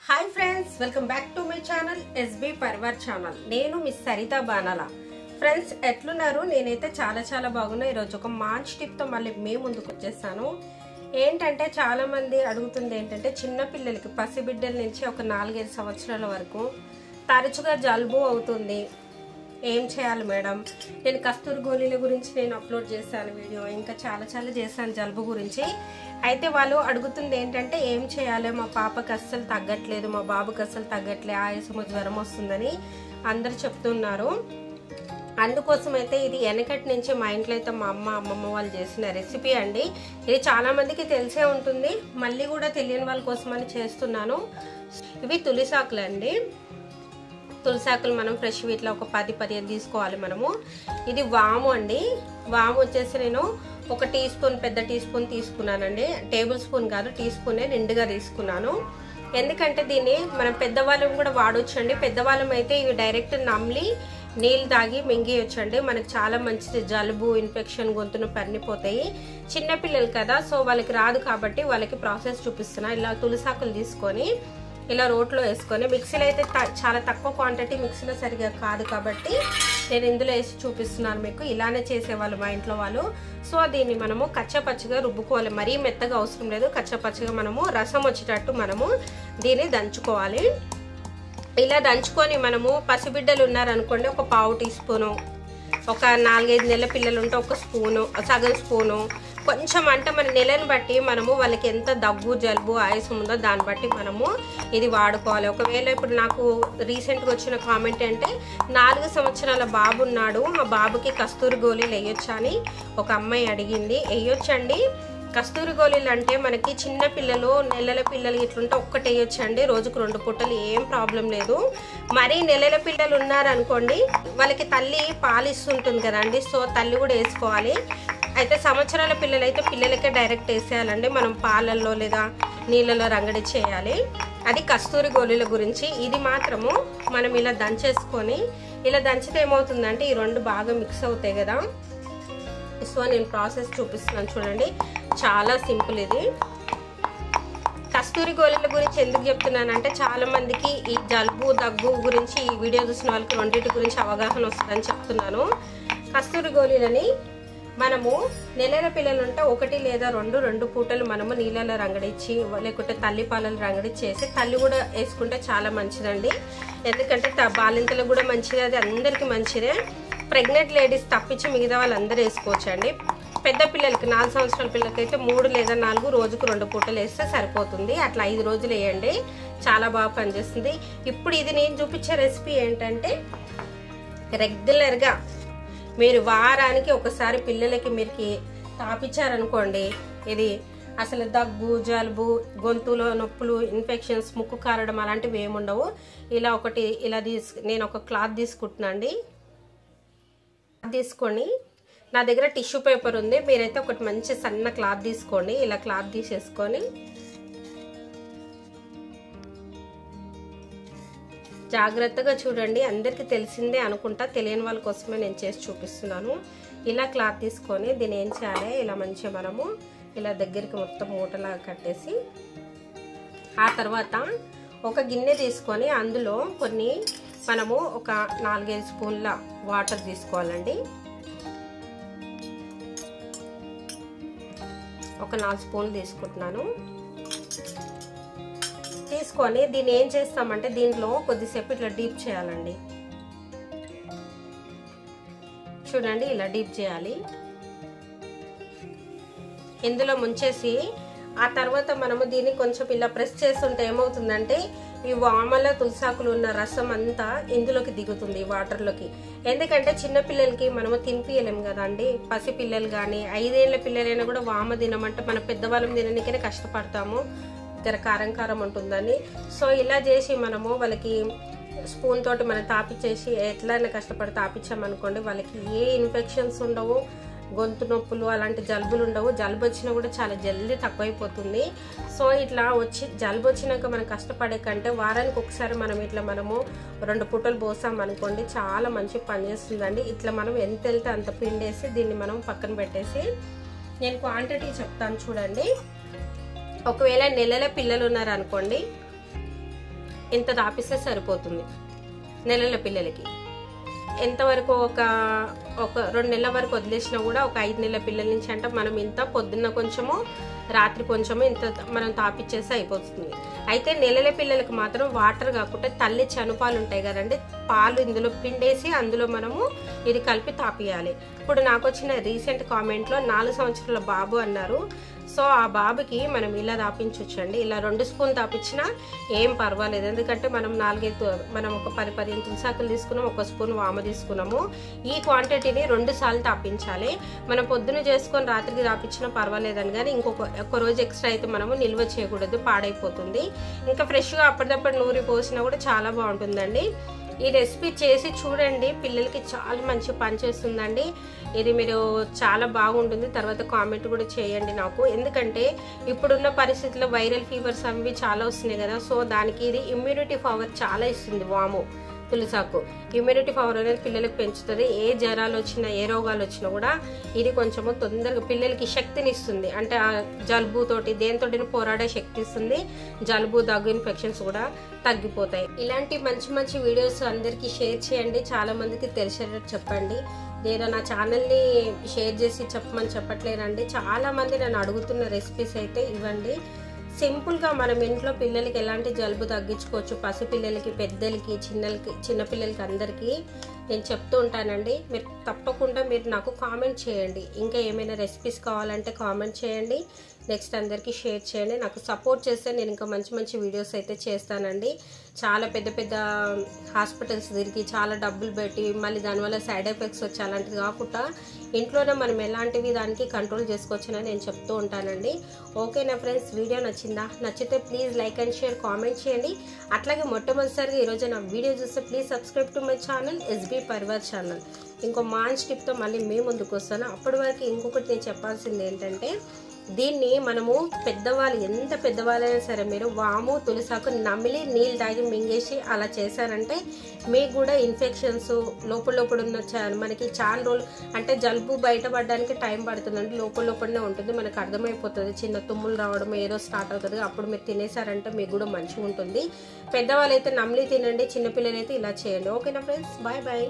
Hi friends welcome back to my channel SB పర్వర్ channel. నేను Miss Saritha Banala. Friends ఎట్లున్నారు? నేనైతే చాలా బాగున్నా। ఈ రోజు ఒక మంచి టిప్ తో మళ్ళీ మీ ముందుకు వచ్చేసాను। ఏంటంటే చాలా మంది అడుగుతుంది ఏంటంటే చిన్న పిల్లలకి పసిబిడ్డల నుంచి ఒక 4-5 సంవత్సరాల వరకు తరచుగా జలుబు అవుతుంది, ఏం చేయాలి మేడం? నేను కస్తూరి గోళీల గురించి నేను అప్లోడ్ చేశాను వీడియో, ఇంకా చాలా చేశాను జలుబు గురించి। అయితే వాళ్ళు అడుగుతుంది ఏంటంటే ఏం చేయాలి, మా పాపకి అస్సలు తగ్గట్లేదు, మా బాబుకి అస్సలు తగ్గట్లేదు, ఆయాసము జ్వరం వస్తుందని అందరు చెప్తున్నారు। అందుకోసం అయితే ఇది వెనకటి నుంచి మా ఇంట్లో అయితే మా అమ్మమ్మ వాళ్ళు చేసిన రెసిపీ అండి। ఇది చాలా మందికి తెలిసే ఉంటుంది, మళ్ళీ కూడా తెలియని వాళ్ళ కోసమని చేస్తున్నాను। ఇవి తులసాకులు అండి। తులసాకులు మనం ఫ్రెష్ ఇట్లా ఒక 10-15 తీసుకోవాలి మనము। ఇది వాము అండి। వాము వచ్చేసి నేను ఒక టీ స్పూన్, పెద్ద టీ స్పూన్ తీసుకున్నానండి, టేబుల్ స్పూన్ కాదు, టీ స్పూనే నిండుగా తీసుకున్నాను। ఎందుకంటే దీన్ని మనం పెద్దవాళ్ళం కూడా వాడొచ్చండి। పెద్దవాళ్ళం అయితే ఇవి డైరెక్ట్ నమ్లి నీళ్ళు తాగి మింగేయొచ్చండి, మనకు చాలా మంచిది, జలుబు ఇన్ఫెక్షన్ గొంతును పన్నిపోతాయి। చిన్నపిల్లలు కదా, సో వాళ్ళకి రాదు కాబట్టి వాళ్ళకి ప్రాసెస్ చూపిస్తున్నా। ఇలా తులసాకులు తీసుకొని ఇలా రోట్లో వేసుకొని, మిక్సీలో అయితే చాలా తక్కువ క్వాంటిటీ, మిక్సీలో సరిగా కాదు కాబట్టి నేను ఇందులో వేసి చూపిస్తున్నాను మీకు। ఇలానే చేసేవాళ్ళు మా ఇంట్లో వాళ్ళు। సో దీన్ని మనము కచ్చపచ్చగా రుబ్బుకోవాలి, మరీ మెత్తగా అవసరం లేదు, కచ్చపచ్చగా మనము రసం వచ్చేటట్టు మనము దీన్ని దంచుకోవాలి। ఇలా దంచుకొని మనము పసిబిడ్డలు ఉన్నారనుకోండి ఒక పావు టీ స్పూను, ఒక 4-5 నెలల పిల్లలు ఉంటే ఒక స్పూను, సగం స్పూను, కొంచెం అంటే మన నెలను బట్టి మనము వాళ్ళకి ఎంత దగ్గు జలుబు ఆయాసం ఉందో దాన్ని బట్టి మనము ఇది వాడుకోవాలి। ఒకవేళ ఇప్పుడు నాకు రీసెంట్గా వచ్చిన కామెంట్ అంటే 4 సంవత్సరాల బాబు ఉన్నాడు, ఆ బాబుకి కస్తూరి గోళీలు వేయొచ్చా అని ఒక అమ్మాయి అడిగింది। వేయొచ్చండి, కస్తూరి గోళీలు అంటే మనకి చిన్న పిల్లలు, నెలల పిల్లలు ఇట్లుంటే ఒక్కటి వేయొచ్చండి, రోజుకు 2 పూటలు, ఏం ప్రాబ్లం లేదు। మరీ నెలల పిల్లలు ఉన్నారనుకోండి వాళ్ళకి తల్లి పాలిస్తుంటుంది కదండి, సో తల్లి కూడా వేసుకోవాలి। అయితే సంవత్సరాల పిల్లలు అయితే పిల్లలకే డైరెక్ట్ వేసేయాలండి, మనం పాలల్లో లేదా నీళ్ళలో రంగడి చేయాలి। అది కస్తూరి గోళీల గురించి। ఇది మాత్రము మనం ఇలా దంచేసుకొని, ఇలా దంచితే ఏమవుతుందంటే ఈ రెండు బాగా మిక్స్ అవుతాయి కదా। సో నేను ప్రాసెస్ చూపిస్తున్నాను చూడండి, చాలా సింపుల్ ఇది। కస్తూరి గోళీల గురించి ఎందుకు చెప్తున్నానంటే చాలా మందికి ఈ జలుబు దగ్గు గురించి ఈ వీడియో చూసిన వాళ్ళకి రెండింటి గురించి అవగాహన వస్తుందని చెప్తున్నాను। కస్తూరి గోళీలని మనము నెలల పిల్లలు ఉంటే 1 లేదా 2 పూటలు మనము నీళ్ళలో రంగడిచ్చి లేకుంటే తల్లి పాలలు రంగడిచ్చేసి తల్లి కూడా వేసుకుంటే చాలా మంచిదండి। ఎందుకంటే బాలింతలకు కూడా మంచిది, అది అందరికీ మంచిదే। ప్రెగ్నెంట్ లేడీస్ తప్పించి మిగతా వాళ్ళందరూ వేసుకోవచ్చండి। పెద్ద పిల్లలకి 4 సంవత్సరాల పిల్లలకి అయితే 3 లేదా 4 రోజుకు 2 పూటలు వేస్తే సరిపోతుంది। అట్లా 5 రోజులు వేయండి, చాలా బాగా పనిచేస్తుంది। ఇప్పుడు ఇది నేను చూపించే రెసిపీ ఏంటంటే రెగ్యులర్గా మీరు వారానికి ఒకసారి పిల్లలకి మీరు తాపించారనుకోండి, ఇది అసలు దగ్గు జలుబు గొంతులో నొప్పులు ఇన్ఫెక్షన్స్ ముక్కు కారడం అలాంటివి ఏముండవు। ఇలా ఒకటి ఇలా నేను ఒక క్లాత్ తీసుకుంటున్నాండి, తీసుకొని నా దగ్గర టిష్యూ పేపర్ ఉంది, మీరైతే ఒకటి మంచి సన్న క్లాత్ తీసుకోండి। ఇలా క్లాత్ తీసేసుకొని జాగ్రత్తగా చూడండి, అందరికీ తెలిసిందే అనుకుంటా, తెలియని వాళ్ళ కోసమే నేను చేసి చూపిస్తున్నాను। ఇలా క్లాత్ తీసుకొని దీన్ని ఏం చేయాలి, ఇలా మంచిగా మనము ఇలా దగ్గరికి మొత్తం మూటలాగా కట్టేసి, ఆ తర్వాత ఒక గిన్నె తీసుకొని అందులో కొన్ని మనము ఒక 4-5 స్పూన్ల వాటర్ తీసుకోవాలండి। ఒక 4 స్పూన్లు తీసుకుంటున్నాను। తీసుకొని దీన్ని ఏం చేస్తామంటే దీంట్లో కొద్దిసేపు ఇట్లా డీప్ చేయాలండి, చూడండి ఇలా డీప్ చేయాలి। ఇందులో ముంచేసి ఆ తర్వాత మనము దీన్ని కొంచెం ఇలా ప్రెస్ చేస్తుంటే ఏమవుతుందంటే ఈ వామల తులసాకులు ఉన్న రసం అంతా ఇందులోకి దిగుతుంది వాటర్లోకి। ఎందుకంటే చిన్నపిల్లలకి మనము తినిపియలేము కదండి, పసి పిల్లలు కానీ 5 ఏళ్ల పిల్లలైనా కూడా వామ తినమంటే మన పెద్దవాళ్ళం తినడానికైనా కష్టపడతాము, కారం ఉంటుందని। సో ఇలా చేసి మనము వాళ్ళకి స్పూన్ తోటి మనం తాపిచ్చేసి ఎట్లయినా కష్టపడి తాపించామనుకోండి, వాళ్ళకి ఏ ఇన్ఫెక్షన్స్ ఉండవు, గొంతు నొప్పులు అలాంటి జలుబులు ఉండవు, జలుబు వచ్చినా కూడా చాలా జల్దీ తక్కువైపోతుంది। సో ఇట్లా జలుబు వచ్చినాక మనం కష్టపడే కంటే వారానికి ఒకసారి మనం ఇట్లా మనము 2 పూటలు పోసామనుకోండి చాలా మంచి పని చేస్తుందండి। ఇట్లా మనం ఎంత వెళ్తే అంత పిండేసి దీన్ని మనం పక్కన పెట్టేసి, నేను క్వాంటిటీ చెప్తాను చూడండి। ఒకవేళ నెలల పిల్లలు ఉన్నారనుకోండి ఇంత తాపిస్తే సరిపోతుంది నెలల పిల్లలకి. ఎంతవరకు ఒక 2 నెలల వరకు వదిలేసినా కూడా ఒక 5 నెలల పిల్లల నుంచి అంటే మనం ఇంత పొద్దున్న కొంచెము రాత్రి కొంచెము ఇంత మనం తాపిచ్చేస్తే అయిపోతుంది. అయితే నెలల పిల్లలకు మాత్రం వాటర్ కాకుండా తల్లి చనుపాలు ఉంటాయి కదండి, పాలు ఇందులో పిండేసి అందులో మనము ఇది కలిపి తాపియాలి. ఇప్పుడు నాకు వచ్చిన రీసెంట్ కామెంట్లో 4 సంవత్సరాల బాబు అన్నారు. సో ఆ బాబుకి మనం ఇలా తాపించవచ్చండి. ఇలా 2 స్పూన్ తాపించినా ఏం పర్వాలేదు. ఎందుకంటే మనం 4 ఒక 10-15 తులసాకులు తీసుకున్నాం, 1 స్పూన్ వామ తీసుకున్నాము. ఈ క్వాంటిటీని 2 సార్లు తాపించాలి. మనం పొద్దున చేసుకొని రాత్రికి తాపించినా పర్వాలేదని, కానీ ఒక్క రోజు ఎక్స్ట్రా అయితే మనము నిల్వ చేయకూడదు, పాడైపోతుంది. ఇంకా ఫ్రెష్గా అప్పటిదప్పుడు నూరి పోసినా కూడా చాలా బాగుంటుందండి. ఈ రెసిపీ చేసి చూడండి, పిల్లలకి చాలా మంచి పని చేస్తుందండి. ఇది మీరు చాలా బాగుంటుంది. తర్వాత కామెంట్ కూడా చేయండి నాకు, ఎందుకంటే ఇప్పుడున్న పరిస్థితుల్లో వైరల్ ఫీవర్స్ అవి చాలా వస్తున్నాయి కదా. సో దానికి ఇది ఇమ్యూనిటీ పవర్ చాలా ఇస్తుంది. వాము తులసాకు ఇమ్యూనిటీ పవర్ అనేది పిల్లలకు పెంచుతుంది. ఏ జ్వరాలు వచ్చినా ఏ రోగాలు వచ్చినా కూడా ఇది కొంచెము తొందరగా పిల్లలకి శక్తిని ఇస్తుంది. అంటే ఆ జలుబుతోటి దేనితోటి పోరాడే శక్తి ఇస్తుంది. జలుబు దగ్గు ఇన్ఫెక్షన్స్ కూడా తగ్గిపోతాయి. ఇలాంటి మంచి మంచి వీడియోస్ అందరికీ షేర్ చేయండి, చాలా మందికి తెలిసేటట్టు చెప్పండి. నేను నా ఛానల్ని షేర్ చేసి చెప్పమని చెప్పట్లేనండి, చాలా మంది నన్ను అడుగుతున్న రెసిపీస్ అయితే ఇవ్వండి. సింపుల్గా మనం ఇంట్లో పిల్లలకి ఎలాంటి జలుబు తగ్గించుకోవచ్చు, పసిపిల్లలకి, పెద్దలకి, చిన్నపిల్లలకి అందరికీ నేను చెప్తూ ఉంటానండి. మీరు తప్పకుండా నాకు కామెంట్ చేయండి. ఇంకా ఏమైనా రెసిపీస్ కావాలంటే కామెంట్ చేయండి. నెక్స్ట్ అందరికీ షేర్ చేయండి. నాకు సపోర్ట్ చేస్తే నేను ఇంకా మంచి మంచి వీడియోస్ అయితే చేస్తానండి. చాలా పెద్ద పెద్ద హాస్పిటల్స్ తిరిగి చాలా డబ్బులు పెట్టి మళ్ళీ దానివల్ల సైడ్ ఎఫెక్ట్స్ వచ్చి అలాంటిది కాకుండా ఇంట్లోనే మనం ఎలాంటివి దానికి కంట్రోల్ చేసుకోవచ్చని నేను చెప్తూ ఉంటానండి. ఓకేనా ఫ్రెండ్స్, వీడియో నచ్చితే please like and share, comment చేయండి. అట్లాగే మొట్టమొదటిసారిగా ఈరోజు నా వీడియో చూస్తే please subscribe to my channel SB పర్వర్ channel. ఇంకో మంచి టిప్తో మళ్ళీ మీ ముందుకు వస్తాను. అప్పటి వరకు ఇంకొకటి నేను చెప్పాల్సింది ఏంటంటే, దీన్ని మనము పెద్దవాళ్ళు ఎంత పెద్దవాళ్ళైనా సరే మీరు వాము తులసాకు నమిలి నీళ్ళు తాగి మింగేసి అలా చేశారంటే మీకు కూడా ఇన్ఫెక్షన్స్ లోపల ఉన్న మనకి చాలా రోజులు అంటే జలుబు బయటపడడానికి టైం పడుతుందండి. లోపలనే ఉంటుంది, మనకు అర్థమైపోతుంది. చిన్న తుమ్ములు రావడం ఏదో స్టార్ట్ అవుతుంది. అప్పుడు మీరు తినేసారంటే మీకు కూడా మంచిగా ఉంటుంది. పెద్దవాళ్ళు అయితే నమిలి తినండి, చిన్నపిల్లలు అయితే ఇలా చేయండి. ఓకేనా ఫ్రెండ్స్, బాయ్ బాయ్.